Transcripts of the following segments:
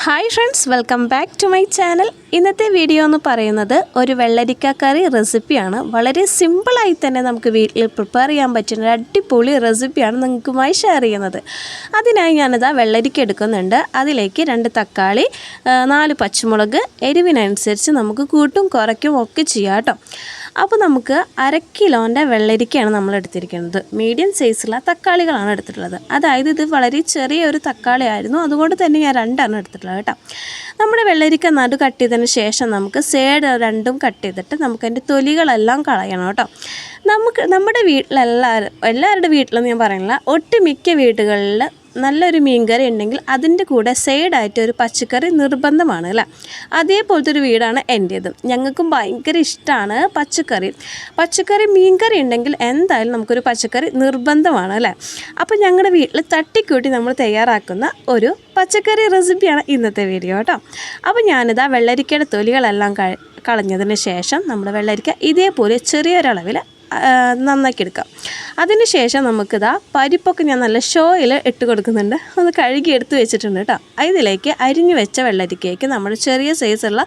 Hi friends, welcome back to my channel. ഇന്നത്തെ video എന്ന് പറയുന്നത് ഒരു വെള്ളരിക്ക കറി റെസിപ്പിയാണ്. വളരെ സിമ്പിളായി തന്നെ നമുക്ക് വീട്ടിൽ പ്രിപ്പയർ ചെയ്യാൻ പറ്റുന്ന ഒരു അടിപൊളി റെസിപ്പിയാണ് നിങ്ങൾക്കുമായി ഷെയർ ചെയ്യുന്നത്. അതിനായി ഞാനിതാ വെള്ളരിക്ക എടുക്കുന്നുണ്ട്. അതിലേക്ക് 2 തക്കാളി, 4 പച്ചമുളക്, എരിവിനനുസരിച്ച് നമുക്ക് കൂട്ടും കുറയ്ക്കും ഒക്കെ ചെയ്യാം കേട്ടോ. അപ്പോൾ നമുക്ക് 1/2 കിലോൻ്റെ വെള്ളരിക്കയാണ് നമ്മൾ എടുത്തിരിക്കുന്നത്. മീഡിയം സൈസുള്ള തക്കാളികളാണ് എടുത്തിട്ടുള്ളത്. അതായത് ഇത് വളരെ ചെറിയൊരു തക്കാളി ആയിരുന്നു, അതുകൊണ്ട് തന്നെ ഞാൻ 2 എടുത്തിട്ടുള്ളത് കേട്ടോ. നമ്മുടെ വെള്ളരിക്ക നടു കട്ട് ചെയ്തതിന് ശേഷം നമുക്ക് സൈഡ് 2 കട്ട് ചെയ്തിട്ട് നമുക്കതിൻ്റെ തൊലികളെല്ലാം കളയണം കേട്ടോ. നമ്മുടെ എല്ലാവരുടെ വീട്ടിലെന്ന് ഞാൻ പറയുന്നില്ല, ഒട്ടുമിക്ക വീടുകളിൽ നല്ലൊരു മീൻകറി ഉണ്ടെങ്കിൽ അതിൻ്റെ കൂടെ സൈഡായിട്ട് ഒരു പച്ചക്കറി നിർബന്ധമാണ് അല്ലേ. അതേപോലത്തെ ഒരു വീടാണ് എൻ്റേതും. ഞങ്ങൾക്കും ഭയങ്കര ഇഷ്ടമാണ് പച്ചക്കറി മീൻകറി ഉണ്ടെങ്കിൽ എന്തായാലും നമുക്കൊരു പച്ചക്കറി നിർബന്ധമാണ് അല്ലേ. അപ്പോൾ ഞങ്ങളുടെ വീട്ടിൽ തട്ടിക്കൂട്ടി നമ്മൾ തയ്യാറാക്കുന്ന ഒരു പച്ചക്കറി റെസിപ്പിയാണ് ഇന്നത്തെ വീഡിയോ കേട്ടോ. അപ്പോൾ ഞാനിതാ വെള്ളരിക്കയുടെ തൊലികളെല്ലാം കളഞ്ഞതിന് ശേഷം നമ്മുടെ വെള്ളരിക്ക ഇതേപോലെ ചെറിയൊരളവിൽ നന്നാക്കി എടുക്കാം. അതിന് ശേഷം നമുക്കിതാ പരിപ്പൊക്കെ ഞാൻ നല്ല ഷോയിൽ ഇട്ട് കൊടുക്കുന്നുണ്ട്. ഒന്ന് കഴുകി എടുത്ത് വെച്ചിട്ടുണ്ട് കേട്ടോ. ഇതിലേക്ക് അരിഞ്ഞു വെച്ച വെള്ളരിക്കയ്ക്ക് നമ്മൾ ചെറിയ സൈസുള്ള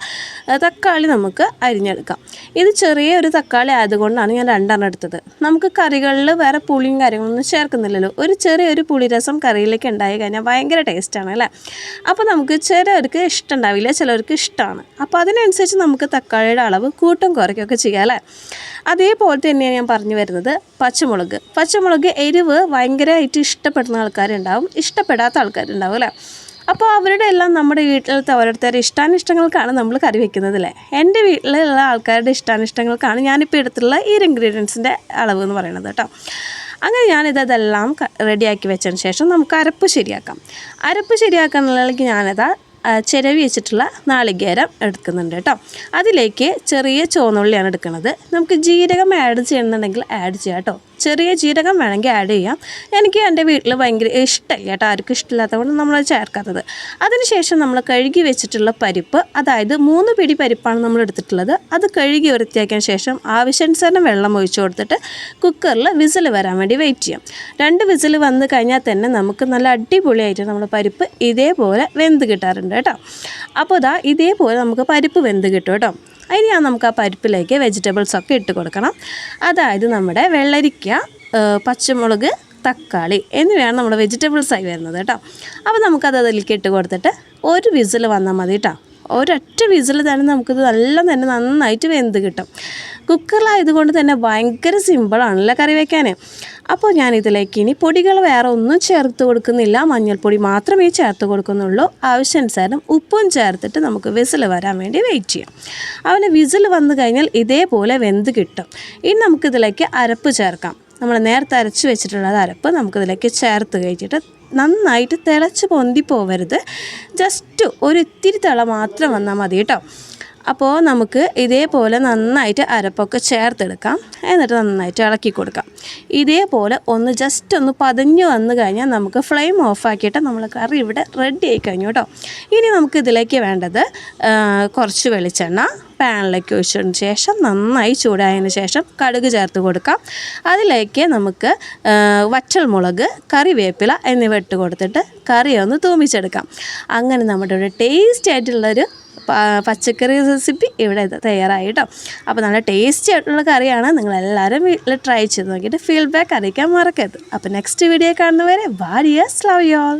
തക്കാളി നമുക്ക് അരിഞ്ഞെടുക്കാം. ഇത് ചെറിയൊരു തക്കാളി ആയതുകൊണ്ടാണ് ഞാൻ 2 എടുത്തത്. നമുക്ക് കറികളിൽ വേറെ പുളിയും കാര്യങ്ങളൊന്നും ചേർക്കുന്നില്ലല്ലോ. ഒരു ചെറിയൊരു പുളിരസം കറിയിലേക്ക് ഉണ്ടായി കഴിഞ്ഞാൽ ഭയങ്കര ടേസ്റ്റാണ് അല്ലേ. അപ്പോൾ നമുക്ക് ചിലർക്ക് ഇഷ്ടമുണ്ടാവില്ല, ചിലർക്ക് ഇഷ്ടമാണ്. അപ്പോൾ അതിനനുസരിച്ച് നമുക്ക് തക്കാളിയുടെ അളവ് കൂട്ടും കുറയ്ക്കുകയൊക്കെ ചെയ്യാം അല്ലേ. അതേപോലെ തന്നെയാണ് ഞാൻ പറഞ്ഞു വരുന്നത് പച്ചമുളക് എരിവ് ഭയങ്കരമായിട്ട് ഇഷ്ടപ്പെടുന്ന ആൾക്കാരുണ്ടാവും, ഇഷ്ടപ്പെടാത്ത ആൾക്കാരുണ്ടാവും അല്ലേ. അപ്പോൾ അവരുടെ എല്ലാം നമ്മുടെ വീട്ടിലത്തെ ഓരോരുത്തരുടെ ഇഷ്ടാനിഷ്ടങ്ങൾക്കാണ് നമ്മൾ കറി വെക്കുന്നത് അല്ലേ. എൻ്റെ വീട്ടിലുള്ള ആൾക്കാരുടെ ഇഷ്ടാനിഷ്ടങ്ങൾക്കാണ് ഞാനിപ്പോൾ എടുത്തുള്ള ഈ ഇൻഗ്രീഡിയൻസിൻ്റെ അളവ് എന്ന് പറയുന്നത് കേട്ടോ. അങ്ങനെ ഞാനിതെല്ലാം റെഡിയാക്കി വെച്ചതിന് ശേഷം നമുക്ക് അരപ്പ് ശരിയാക്കാനുള്ളതിലേക്ക് ഞാനിതാ ചിരവി വെച്ചിട്ടുള്ള നാളികേരം എടുക്കുന്നുണ്ട് കേട്ടോ. അതിലേക്ക് ചെറിയ ചുവന്നുള്ളിയാണ് എടുക്കുന്നത്. നമുക്ക് ജീരകം ആഡ് ചെയ്യുന്നുണ്ടെങ്കിൽ ആഡ് ചെയ്യാം കേട്ടോ. ചെറിയ ജീരകം വേണമെങ്കിൽ ആഡ് ചെയ്യാം. എനിക്ക് എൻ്റെ വീട്ടിൽ ഭയങ്കര ഇഷ്ടമില്ല കേട്ടോ, ആർക്കും ഇഷ്ടമില്ലാത്തതുകൊണ്ട് നമ്മളത് ചേർക്കാത്തത്. അതിനുശേഷം നമ്മൾ കഴുകി വെച്ചിട്ടുള്ള പരിപ്പ്, അതായത് 3 പിടി പരിപ്പാണ് നമ്മൾ എടുത്തിട്ടുള്ളത്. അത് കഴുകി വൃത്തിയാക്കിയതിന് ശേഷം ആവശ്യാനുസരണം വെള്ളം ഒഴിച്ചു കൊടുത്തിട്ട് കുക്കറിൽ വിസിൽ വരാൻ വേണ്ടി വെയിറ്റ് ചെയ്യാം. 2 വിസിൽ വന്ന് കഴിഞ്ഞാൽ തന്നെ നമുക്ക് നല്ല അടിപൊളിയായിട്ട് നമ്മുടെ പരിപ്പ് ഇതേപോലെ വെന്ത് കിട്ടാറുണ്ട് കേട്ടോ. അപ്പോൾ ഇതേപോലെ നമുക്ക് പരിപ്പ് വെന്ത് കിട്ടും കേട്ടോ. അതിനാണ് നമുക്ക് ആ പരിപ്പിലേക്ക് വെജിറ്റബിൾസൊക്കെ ഇട്ട് കൊടുക്കണം. അതായത് നമ്മുടെ വെള്ളരിക്ക, പച്ചമുളക്, തക്കാളി എന്നിവയാണ് നമ്മുടെ വെജിറ്റബിൾസായി വരുന്നത് കേട്ടോ. അപ്പോൾ നമുക്കത് അതിലേക്ക് ഇട്ട് കൊടുത്തിട്ട് ഒരു വിസിൽ വന്നാൽ മതി കേട്ടോ. ഒരൊറ്റ വിസിൽ തന്നെ നമുക്കിത് നന്നായിട്ട് വെന്ത് കിട്ടും. കുക്കറിലായതുകൊണ്ട് തന്നെ ഭയങ്കര സിമ്പിളാണല്ലോ കറി വയ്ക്കാൻ. അപ്പോൾ ഞാനിതിലേക്ക് ഇനി പൊടികൾ വേറെ ഒന്നും ചേർത്ത് കൊടുക്കുന്നില്ല, മഞ്ഞൾപ്പൊടി മാത്രമേ ചേർത്ത് കൊടുക്കുന്നുള്ളൂ. ആവശ്യാനുസരണം ഉപ്പും ചേർത്തിട്ട് നമുക്ക് വിസിൽ വരാൻ വേണ്ടി വെയിറ്റ് ചെയ്യാം. അവന് വിസിൽ വന്നു കഴിഞ്ഞാൽ ഇതേപോലെ വെന്ത് കിട്ടും. ഇനി നമുക്കിതിലേക്ക് അരപ്പ് ചേർക്കാം. നമ്മൾ നേരത്തെ അരച്ച് വെച്ചിട്ടുള്ള അരപ്പ് നമുക്കിതിലേക്ക് ചേർത്ത് കഴിച്ചിട്ട് നന്നായിട്ട് തിളച്ച് പൊന്തി പോവരുത്, ജസ്റ്റ് ഒരു ഇത്തിരി തിള മാത്രം വന്നാൽ മതി കേട്ടോ. അപ്പോൾ നമുക്ക് ഇതേപോലെ നന്നായിട്ട് അരപ്പൊക്കെ ചേർത്തെടുക്കാം. എന്നിട്ട് നന്നായിട്ട് ഇളക്കി കൊടുക്കാം. ഇതേപോലെ ജസ്റ്റ് ഒന്ന് പതഞ്ഞ് വന്നു കഴിഞ്ഞാൽ നമുക്ക് ഫ്ലെയിം ഓഫാക്കിയിട്ട് നമ്മൾ കറി ഇവിടെ റെഡി ആയി കഴിഞ്ഞു കേട്ടോ. ഇനി നമുക്ക് ഇതിലേക്ക് വേണ്ടത് കുറച്ച് വെളിച്ചെണ്ണ പാനിലേക്ക് ഒഴിച്ചതിന് ശേഷം നന്നായി ചൂടായതിന് ശേഷം കടുക് ചേർത്ത് കൊടുക്കാം. അതിലേക്ക് നമുക്ക് വറ്റൽമുളക്, കറിവേപ്പില എന്നിവ ഇട്ട് കൊടുത്തിട്ട് കറി ഒന്ന് തൂമിച്ചെടുക്കാം. അങ്ങനെ നമ്മുടെ ഒരു ടേസ്റ്റി ആയിട്ടുള്ളൊരു പച്ചക്കറി റെസിപ്പി ഇവിടെ തയ്യാറായി കേട്ടോ. അപ്പോൾ നല്ല ടേസ്റ്റി ആയിട്ടുള്ള കറിയാണ്. നിങ്ങളെല്ലാവരും വീട്ടിൽ ട്രൈ ചെയ്ത് നോക്കിയിട്ട് ഫീഡ്ബാക്ക് അറിയിക്കാൻ മറക്കരുത്. അപ്പോൾ നെക്സ്റ്റ് വീഡിയോ കാണുന്നവരെ ബൈ, ലവ് യു ഓൾ.